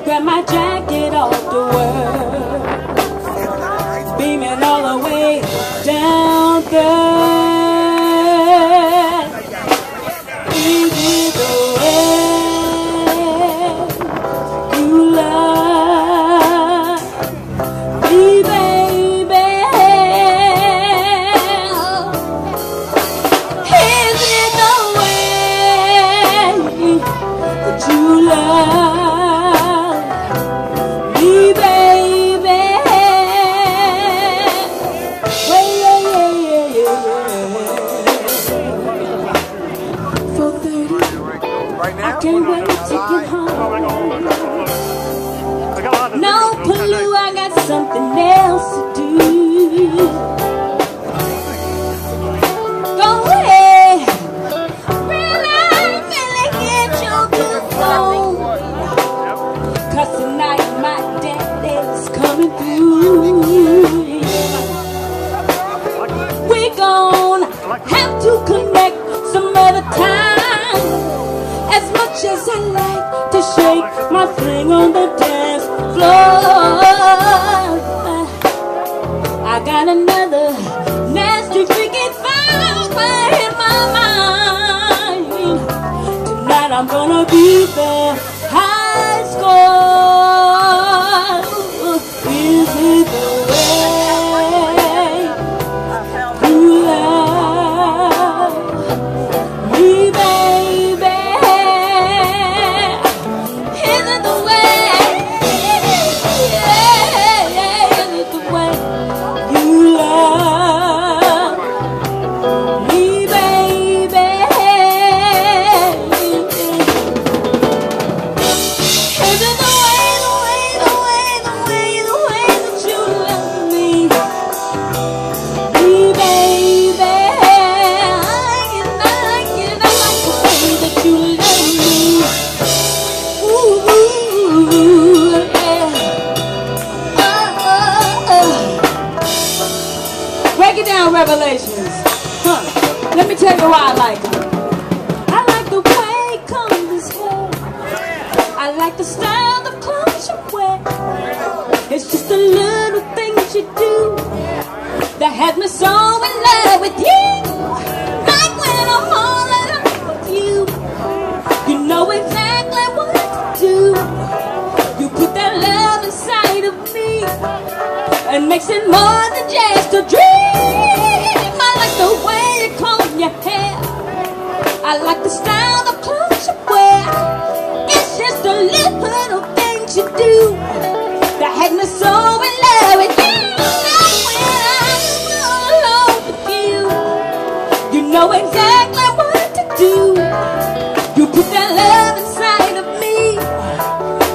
grab my jacket off the world, beaming all the way down there. Is it the way you love me, baby? Is it the way that you love me, baby? Well, yeah. 4:30, I can't wait to get home. No Paloo, I got something else to do. Go ahead, really get your good on, 'cause tonight my daddy's coming through. We're gonna have to connect some other time. As much as I like to shake my thing on the dance floor, I got another nasty freaking fire in my mind. Tonight I'm gonna be the high score. Is it the way you love me, baby? Is it the way? Yeah, is it the way you love me, baby? Is it the way that you love me, baby? I like the way that you love me. Ooh, yeah. Break it down, Revelations. Let me tell you why I like it. I like the way it comes hair. I like the style, the clothes you wear. It's just the little things you do that has me so in love with you. Like when I'm all alone with you, you know exactly what to do. You put that love inside of me and makes it more than just a dream. I like the way you comb your hair. I like the style, the clothes you wear. It's just the little things you do that has me so in love with you. Like when I'm all alone with you, you know exactly what to do. You put that love inside of me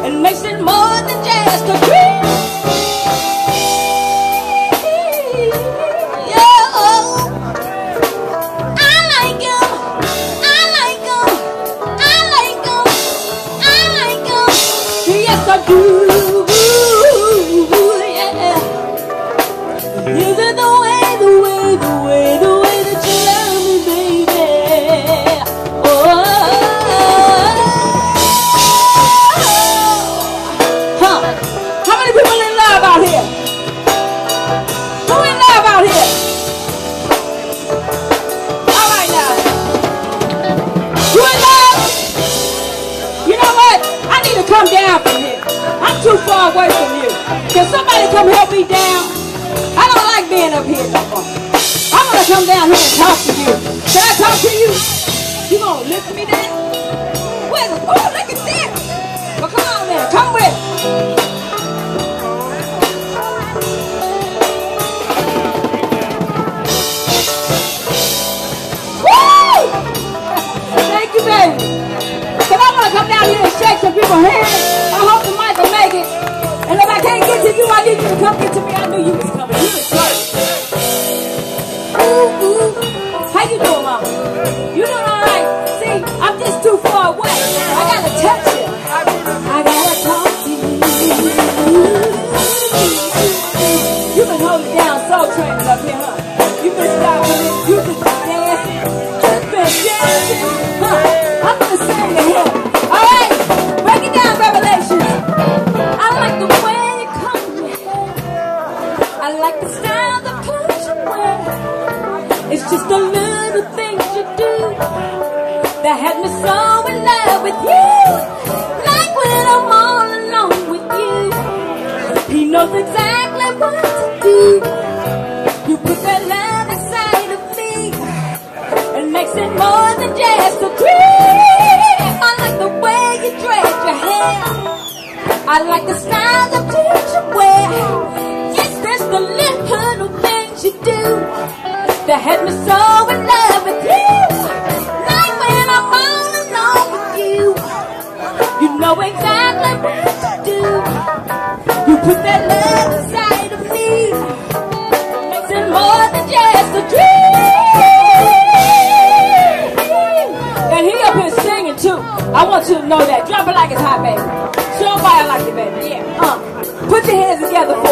and makes it more than just a dream. Yes, I do. Yeah. Is it the way that you love me, baby? Oh, huh? How many people in love out here? Who in love out here? All right now. You in love? You know what? I need to come down from here. I'm too far away from you. Can somebody come help me down? I don't like being up here no more. I'm gonna come down here and talk to you. Can I talk to you? You gonna lift me down? Where's it? Oh, look at this. Well, come on then. Come with me. Woo! Thank you, baby. But I want to come down here and shake some people's hands. I hope the mic will make it. And if I can't get to you, I need you to come get to me. I knew you was coming. You was first. Ooh, ooh. How you doing, mama? You doing all right? See, I'm just too far away. I got to touch you. I got to talk to you. You've been holding down Soul Training up here, huh? You've been stopping it. You've been dancing. You've been dancing. Huh? I'm going to sing to him. All right. Break it down, Revelations. more than just a dream. I like the way you dress your hair. I like the style of clothes you wear. It's just the little things you do that had me so in love with you. Like when I'm all alone with you, you know exactly what to do. You put that love inside of me, makes it more than just a dream. And he up here singing too. I want you to know that. Drop it like it's hot, baby. Show everybody I like it, baby. Yeah. Put your hands together.